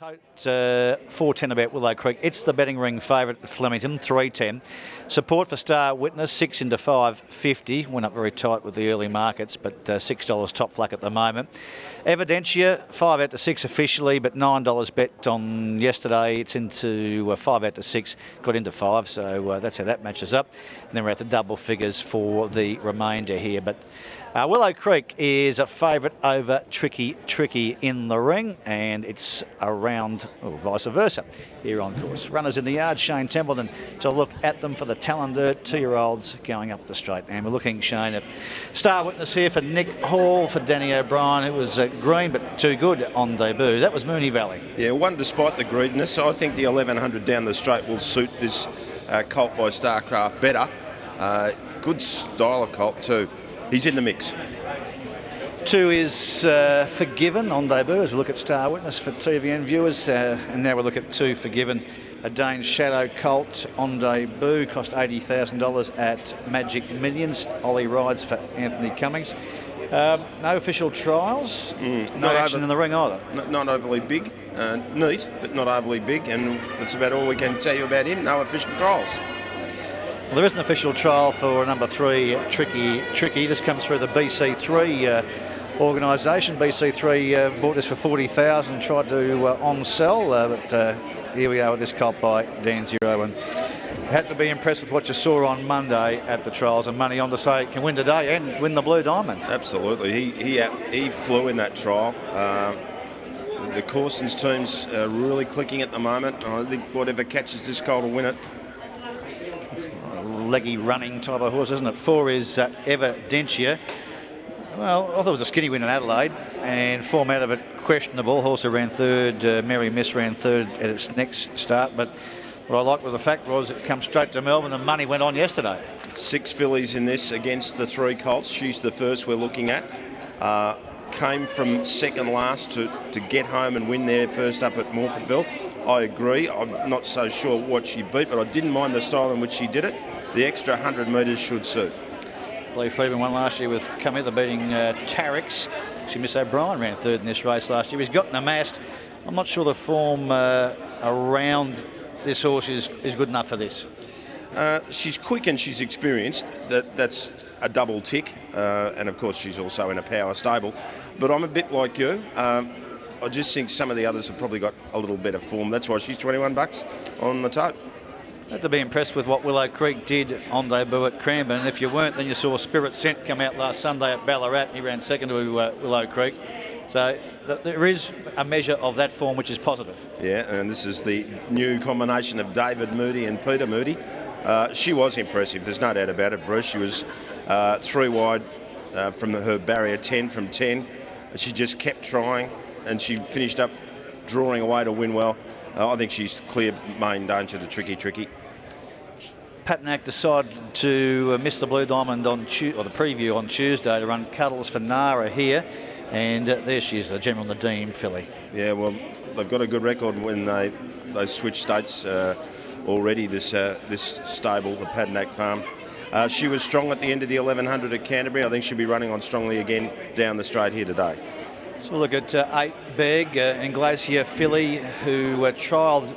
Tote 410 about Willow Creek. It's the betting ring favourite at Fleminton, 310. Support for Star Witness, 6 into 5.50. Went up very tight with the early markets, but $6 top flack at the moment. Evidentia, 5 out to 6 officially, but $9 bet on yesterday. It's into 5 out to 6, got into 5, so that's how that matches up. And then we're at the double figures for the remainder here. But Willow Creek is a favourite over Tricky in the ring, and it's around, or vice versa, here on course. Runners in the yard, Shane Templeton to look at them for the Talender 2-year-olds going up the straight. And we're looking, Shane, at Star Witness here for Nick Hall, for Danny O'Brien, who was green but too good on debut. That was Moonee Valley. Yeah, one despite the greediness. I think the 1100 down the straight will suit this colt by Starcraft better. Good style of colt too. He's in the mix. 2 is Forgiven on debut as we look at Star Witness for TVN viewers. And now we look at 2 Forgiven. A Dane Shadow colt on debut, cost $80,000 at Magic Millions. Ollie rides for Anthony Cummings. No official trials, no action in the ring either. Not overly big, neat, but not overly big. And that's about all we can tell you about him. No official trials. Well, there is an official trial for number 3, Tricky. This comes through the BC3 organisation. BC3 bought this for $40,000, tried to on-sell, but here we are with this colt by Dan Zero. And you had to be impressed with what you saw on Monday at the trials, and money on to say can win today and win the Blue Diamond. Absolutely. He flew in that trial. The Corson's team's really clicking at the moment. I think whatever catches this colt will win it. Leggy running type of horse, isn't it? 4 is Evidentia. Well, I thought it was a skinny win in Adelaide, and form out of it questionable. Horse ran third, Mary Miss ran third at its next start, but what I liked was the fact was it come straight to Melbourne. The money went on yesterday. 6 fillies in this against the 3 colts. She's the first we're looking at. Came from second last to get home and win there first up at Morfordville. I agree. I'm not so sure what she beat, but I didn't mind the style in which she did it. The extra 100 metres should suit. Lee Freeman won last year with Cometa beating Tarix. She Miss O'Brien ran third in this race last year. He's got the mast. I'm not sure the form around this horse is good enough for this. She's quick and she's experienced. That's a double tick. And of course she's also in a power stable. But I'm a bit like you. I just think some of the others have probably got a little better form. That's why she's $21 on the tote. Had to be impressed with what Willow Creek did on debut at Cranbourne. And if you weren't, then you saw Spirit Scent come out last Sunday at Ballarat. He ran second to Willow Creek. So there is a measure of that form which is positive. Yeah, and this is the new combination of David Moody and Peter Moody. She was impressive, there's no doubt about it, Bruce. She was 3 wide from her barrier 10 from 10. She just kept trying and she finished up drawing away to win well. I think she's clear main danger to Tricky. Patnack decided to miss the Blue Diamond on the preview on Tuesday to run Cuddles for Nara here. And there she is, the General Nadeem filly. Yeah, well, they've got a good record when they switched states already, this stable, the Patnack farm. She was strong at the end of the 1100 at Canterbury. I think she'll be running on strongly again down the straight here today. So we'll look at 8 Beg, Inglacier filly, who trialled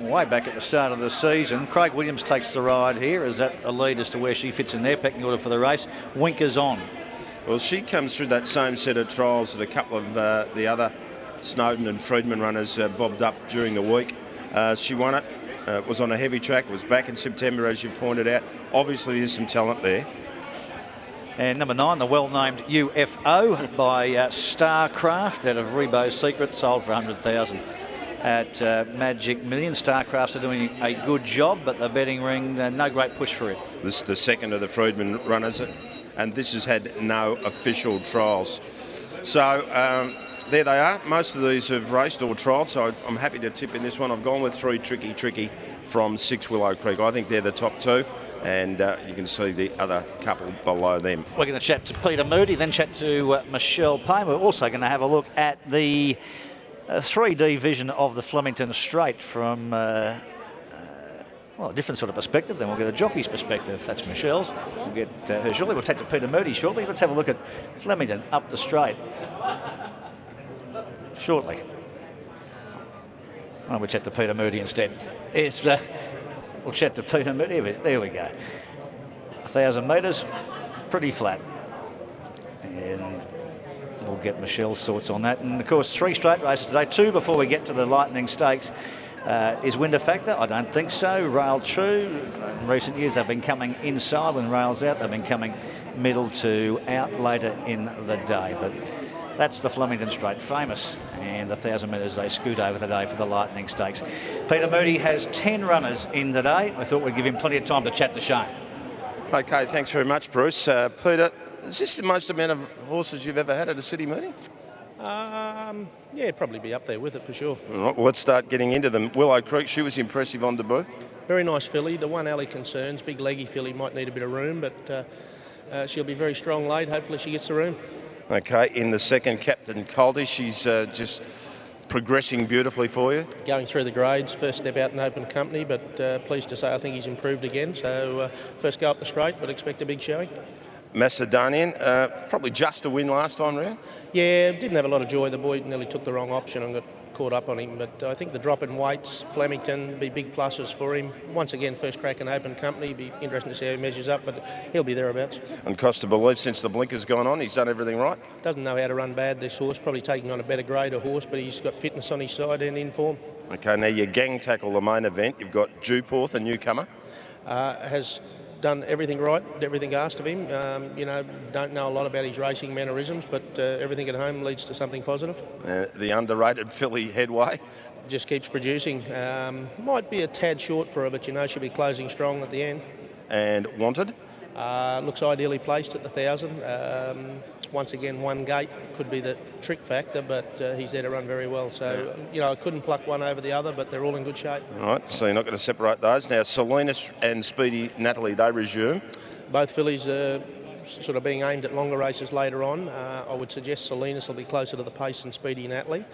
way back at the start of the season. Craig Williams takes the ride here. Is that a lead as to where she fits in their pecking order for the race? Winkers on. Well, she comes through that same set of trials that a couple of the other Snowden and Friedman runners bobbed up during the week. She won it. It was on a heavy track. It was back in September, as you've pointed out. Obviously, there's some talent there. And number 9, the well-named UFO by Starcraft out of Rebo's Secret, sold for $100,000 at Magic Millions. Starcrafts are doing a good job, but the betting ring, no great push for it. This is the second of the Friedman runners, and this has had no official trials. So there they are. Most of these have raced or trialled, so I'm happy to tip in this one. I've gone with 3 Tricky from 6 Willow Creek. I think they're the top 2. And you can see the other couple below them. We're going to chat to Peter Moody, then chat to Michelle Payne. We're also going to have a look at the 3D vision of the Flemington Straight from well, a different sort of perspective. Then we'll get a jockey's perspective. That's Michelle's. We'll get her shortly. We'll chat to Peter Moody shortly. Let's have a look at Flemington up the straight shortly. Oh, we'll chat to Peter Moody instead. We'll chat to Peter Moody. There we go. 1,000 metres, pretty flat. And we'll get Michelle's thoughts on that. And of course, 3 straight races today, 2 before we get to the Lightning Stakes. Is wind a factor? I don't think so. Rail true. In recent years, they've been coming inside when rail's out. They've been coming middle to out later in the day. But that's the Fleminton Straight, famous. And 1,000 metres they scoot over today for the Lightning Stakes. Peter Moody has 10 runners in today. I thought we'd give him plenty of time to chat to Shane. Okay, thanks very much, Bruce. Peter, is this the most amount of horses you've ever had at a city meeting? Yeah, probably be up there with it for sure. All right, well, let's start getting into them. Willow Creek, she was impressive on debut. Very nice filly. The one alley concerns, big leggy filly, might need a bit of room, but she'll be very strong late. Hopefully she gets the room. Okay, in the second, Captain Colty, she's just progressing beautifully for you. Going through the grades, first step out in open company, but pleased to say I think he's improved again. So first go up the straight, but expect a big showing. Macedonian, probably just a win last time round. Yeah, didn't have a lot of joy. The boy nearly took the wrong option and got caught up on him. But I think the drop in weights, Fleminton, be big pluses for him. Once again, first crack in open company. Be interesting to see how he measures up, but he'll be thereabouts. And cost to believe since the blinker's gone on, he's done everything right. Doesn't know how to run bad, this horse. Probably taking on a better grade of horse, but he's got fitness on his side and in form. Okay, now your gang tackle, the main event. You've got Dewporth, a newcomer. Has done everything right, everything asked of him. Don't know a lot about his racing mannerisms, but everything at home leads to something positive. The underrated filly Headway. Just keeps producing. Might be a tad short for her, but she'll be closing strong at the end. And Wanted. Looks ideally placed at the 1,000. Once again, one gate could be the trick factor, but he's there to run very well. So, I couldn't pluck one over the other, but they're all in good shape. All right, so you're not going to separate those. Now, Salinas and Speedy Natalie, they resume. Both fillies are sort of being aimed at longer races later on. I would suggest Salinas will be closer to the pace than Speedy Natalie.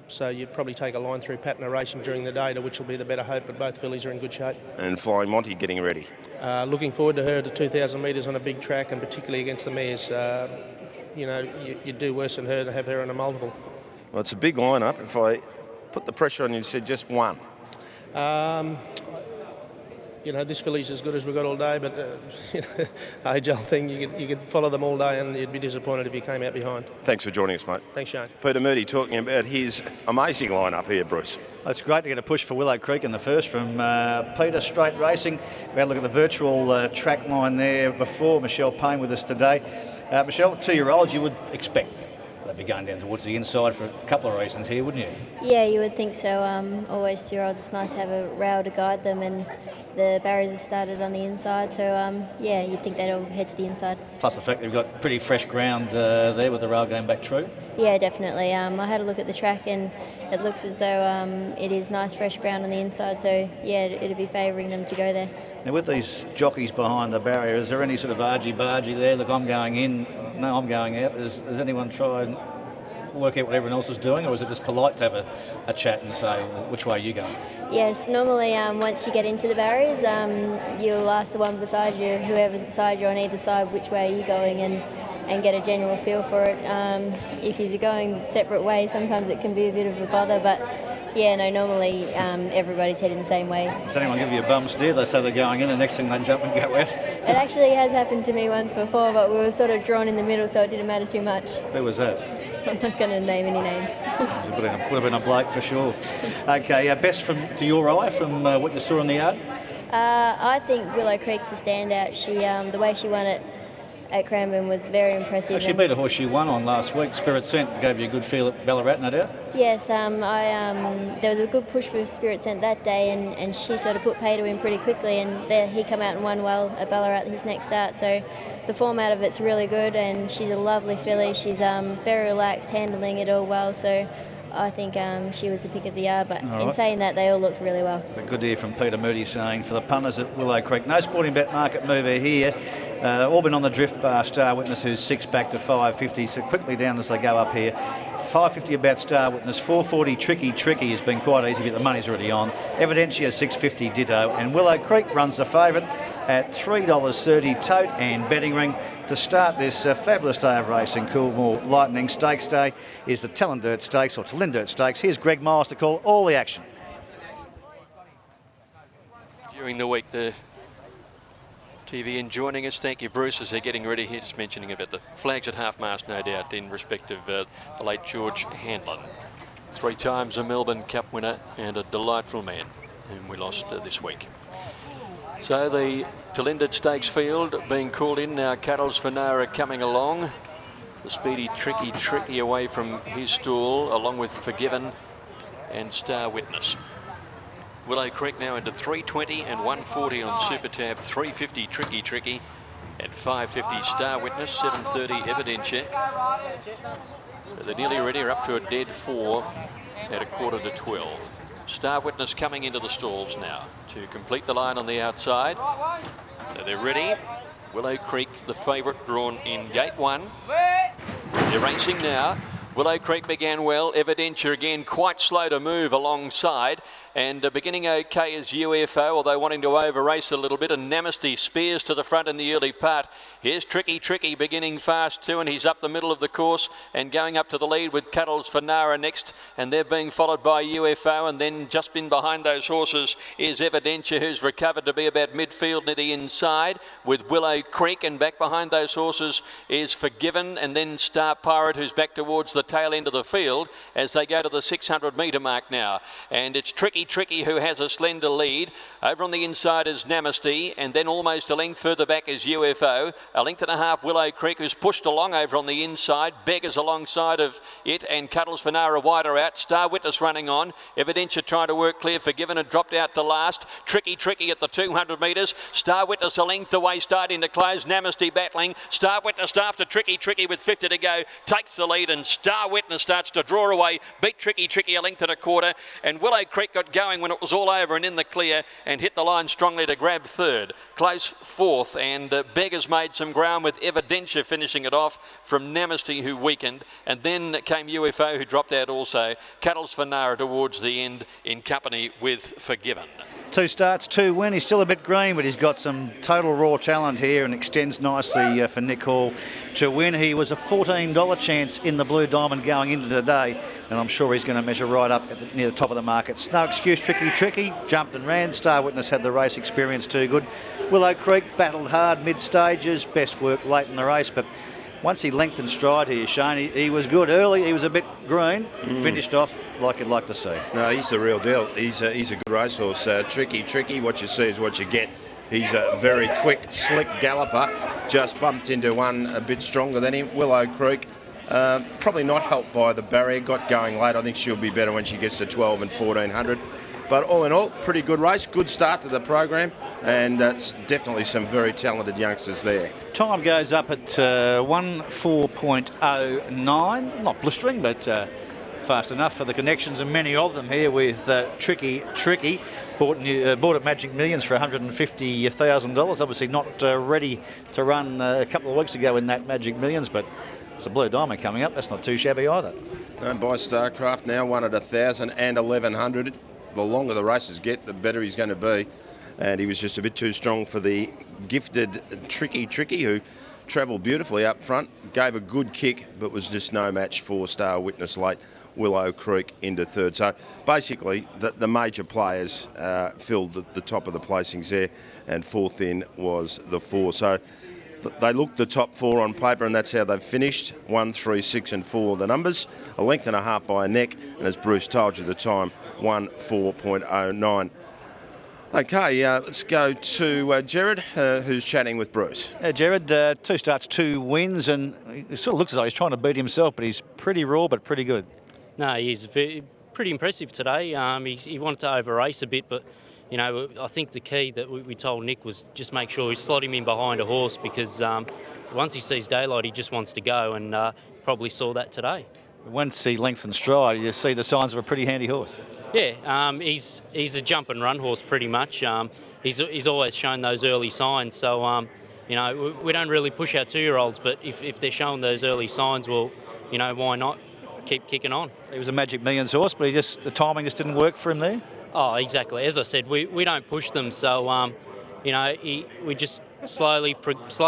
So you'd probably take a line through Patna Racing during the day, to which will be the better hope, but both fillies are in good shape. And Flying Monty getting ready. Looking forward to her to 2,000 metres on a big track, and particularly against the mares. You'd do worse than her to have her in a multiple. Well, it's a big lineup. If I put the pressure on you and said just one. This filly's as good as we've got all day, but age-old thing, you could follow them all day and you'd be disappointed if you came out behind. Thanks for joining us, mate. Thanks, Shane. Peter Moody talking about his amazing lineup here, Bruce. Well, it's great to get a push for Willow Creek in the first from Peter Straight Racing. We had a look at the virtual track line there before. Michelle Payne with us today. Michelle, 2-year-olds, you would expect they'd be going down towards the inside for a couple of reasons here, wouldn't you? Yeah, you would think so. Always 2-year-olds, it's nice to have a rail to guide them, and the barriers are started on the inside, so you'd think they'd all head to the inside. Plus the fact they've got pretty fresh ground there with the rail going back true. Yeah, definitely. I had a look at the track and it looks as though it is nice fresh ground on the inside, so yeah, it'd be favouring them to go there. Now with these jockeys behind the barrier, is there any sort of argy-bargy there? Look, I'm going in, no, I'm going out. Does anyone try and work out what everyone else is doing, or is it just polite to have a chat and say, well, which way are you going? Yes, normally once you get into the barriers, you'll ask the one beside you, whoever's beside you on either side, which way are you going, and get a general feel for it. If you're going separate ways, sometimes it can be a bit of a bother, but yeah, no, normally everybody's heading the same way. Does anyone give you a bum steer? They say they're going in, the next thing they jump and go out. It actually has happened to me once before, but we were sort of drawn in the middle, so it didn't matter too much. Who was that? I'm not going to name any names. Would have been a bloke for sure. Okay, best to your eye from what you saw in the yard? I think Willow Creek's a standout. She, the way she won it at Cranbourne was very impressive. She beat a horse she won on last week. Spirit Scent gave you a good feel at Ballarat, no doubt? Yes, there was a good push for Spirit Scent that day, and she sort of put pay to him pretty quickly, and there he came out and won well at Ballarat his next start. So the format of it's really good, and she's a lovely filly. She's very relaxed, handling it all well. So I think she was the pick of the yard, but in saying that, they all looked really well. But good to hear from Peter Moody saying, for the punters at Willow Creek, no sporting bet market mover here. All been on the drift bar. Star Witness, who's 6 back to 550. So quickly down as they go up here. 550 about Star Witness. 440 Tricky has been quite easy, but the money's already on. Evidentia 650 ditto, and Willow Creek runs the favourite at $3.30 tote and betting ring to start this fabulous day of racing. Coolmore Lightning Stakes Day is the Tallindirt Stakes or Tallindirt Stakes. Here's Greg Miles to call all the action. During the week, the TVN joining us. Thank you, Bruce, as they're getting ready here. Just mentioning about the flags at half-mast, no doubt, in respect of the late George Hanlon. 3 times a Melbourne Cup winner and a delightful man whom we lost this week. So the Tallindirt Stakes field being called in now. Cattles for Nara coming along. The speedy Tricky away from his stall, along with Forgiven and Star Witness. Willow Creek now into 320 and 140 on Super Tab, 350 Tricky and 550 Star Witness, 730 Evidentia. So they're nearly ready, are up to a dead 4 at 11:45. Star Witness coming into the stalls now to complete the line on the outside. So they're ready. Willow Creek, the favourite, drawn in gate 1. They're racing now. Willow Creek began well. Evidentia again quite slow to move alongside, and beginning okay is UFO, although wanting to over race a little bit, and Namaste spears to the front in the early part. Here's Tricky beginning fast too, and he's up the middle of the course and going up to the lead with Cattles for Nara next, and they're being followed by UFO, and then just in behind those horses is Evidentia, who's recovered to be about midfield near the inside with Willow Creek, and back behind those horses is Forgiven, and then Star Pirate, who's back towards the tail end of the field as they go to the 600 metre mark now. And it's Tricky who has a slender lead. Over on the inside is Namaste, and then almost a length further back is UFO. A length and a half Willow Creek, who's pushed along over on the inside. Beggars alongside of it, and Cuddles for Nara wider out. Star Witness running on. Evidentia trying to work clear. Forgiven had dropped out to last. Tricky at the 200 metres. Star Witness a length away, starting to close. Namaste battling. Star Witness after Tricky with 50 to go takes the lead, and Star Witness starts to draw away. Beat Tricky a length and a quarter, and Willow Creek got going when it was all over and in the clear, and hit the line strongly to grab 3rd. Close 4th, and Beggars made some ground with Evidentia finishing it off from Namaste, who weakened, and then came UFO, who dropped out also. Cattles for Nara towards the end in company with Forgiven. 2 starts, 2 win. He's still a bit green, but he's got some total raw talent here and extends nicely for Nick Hall to win. He was a $14 chance in the Blue Diamond going into the day, and I'm sure he's going to measure right up at near the top of the markets. No excuse, Tricky jumped and ran. Star Witness had the race experience too good. Willow Creek battled hard mid-stages, best work late in the race, but once he lengthened stride here, Shane, he was good early. He was a bit green, finished off like you'd like to see. No, he's the real deal. He's a good racehorse. Tricky, what you see is what you get. He's a very quick, slick galloper. Just bumped into one a bit stronger than him. Willow Creek, probably not helped by the barrier. Got going late. I think she'll be better when she gets to 12 and 1400. But all in all, pretty good race. Good start to the program, and definitely some very talented youngsters there. Time goes up at 1:04.09. Not blistering, but fast enough for the connections, and many of them here with Tricky. Bought at Magic Millions for $150,000. Obviously not ready to run a couple of weeks ago in that Magic Millions, but it's a Blue Diamond coming up. That's not too shabby either. By Starcraft now, one at 1,000 and 1,100. The longer the races get, the better he's going to be. And he was just a bit too strong for the gifted Tricky, who travelled beautifully up front, gave a good kick, but was just no match for Star Witness late. Willow Creek into 3rd. So basically, the major players filled the top of the placings there, and 4th in was the 4. So they looked the top 4 on paper, and that's how they've finished. 1, 3, 6 and 4 the numbers. A length and a half by a neck, and as Bruce told you the time, 1:04.09. Okay, let's go to Jared, who's chatting with Bruce. Jared, 2 starts, 2 wins, and it sort of looks as though he's trying to beat himself, but he's pretty raw but pretty good. No, he's pretty impressive today. He wanted to over race a bit, but you know, I think the key that we told Nick was just make sure we slot him in behind a horse, because once he sees daylight, he just wants to go, and probably saw that today. Once he lengthens stride, you see the signs of a pretty handy horse. Yeah, he's a jump and run horse pretty much. He's always shown those early signs, so you know, we don't really push our 2-year-olds, but if they're showing those early signs, well, you know, why not keep kicking on? He was a Magic Millions horse, but the timing just didn't work for him there. Oh, exactly. As I said, we don't push them, so you know, we just slow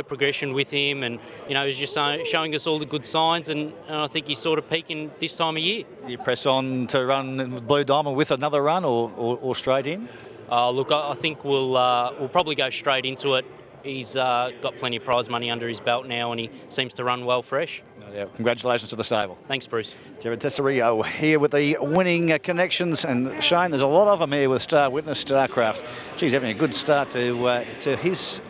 progression with him, and you know, he's just showing us all the good signs, and I think he's sort of peaking this time of year. Do you press on to run with Blue Diamond with another run, or straight in? Look, I think we'll probably go straight into it. He's got plenty of prize money under his belt now, and he seems to run well fresh. Yeah, congratulations to the stable. Thanks, Bruce. Jared Tesserio here with the winning connections, and Shane, there's a lot of them here with Star Witness, Starcraft. Geez, having a good start to his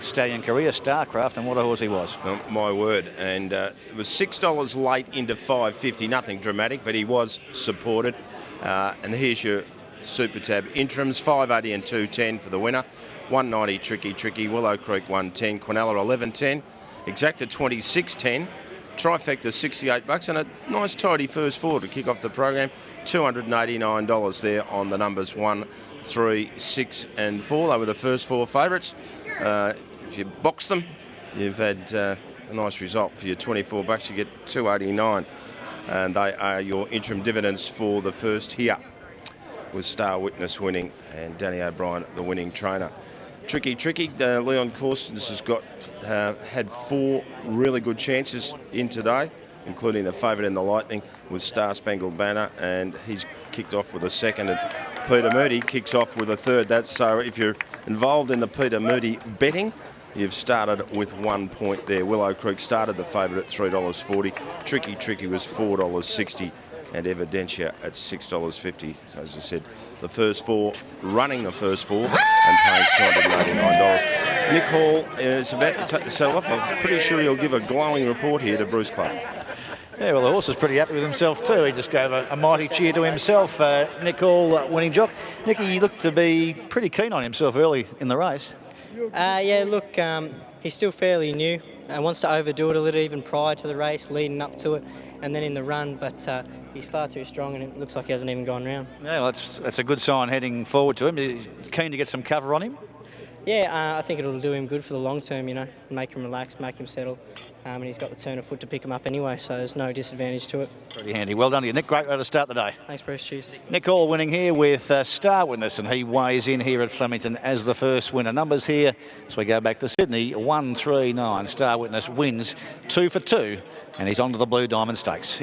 stallion career, Starcraft, and what a horse he was. My word, and it was $6 late into $5.50, nothing dramatic, but he was supported. And here's your Super Tab interims, $5.80 and $2.10 for the winner. $1.90 Tricky, Willow Creek $1.10, Quinella $11.10, Exacta $26.10, Trifecta $68, and a nice tidy first four to kick off the program. $289 there on the numbers 1, 3, 6 and 4. They were the first four favourites. If you box them, you've had a nice result for your $24. You get $289, and they are your interim dividends for the first here, with Star Witness winning and Danny O'Brien the winning trainer. Tricky. Leon Corstens has had 4 really good chances in today, including the favourite in the Lightning with Star Spangled Banner, and he's kicked off with a second, and Peter Moody kicks off with a third. That's so if you're involved in the Peter Moody betting, you've started with 1 point there. Willow Creek started the favourite at $3.40. Tricky was $4.60. And Evidentia at $6.50. So as I said, the first four, running the first four and paying $289. Nick Hall is about to take the saddle off. I'm pretty sure he'll give a glowing report here to Bruce Clark. Yeah, well, the horse is pretty happy with himself too. He just gave a mighty cheer to himself. Nick Hall, winning jock. Nicky, he looked to be pretty keen on himself early in the race. Yeah, look, he's still fairly new and wants to overdo it a little even prior to the race, leading up to it, and then in the run, but he's far too strong, and it looks like he hasn't even gone round. Yeah, well, that's a good sign heading forward to him. He's keen to get some cover on him. Yeah, I think it'll do him good for the long term, you know, make him relax, make him settle, and he's got the turn of foot to pick him up anyway, so there's no disadvantage to it. Pretty handy. Well done to you, Nick. Great way to start the day. Thanks, Bruce. Cheers. Nick Hall winning here with Star Witness, and he weighs in here at Fleminton as the first winner. Numbers here, as we go back to Sydney, 1, 3, 9. Star Witness wins 2 for 2, and he's on to the Blue Diamond Stakes.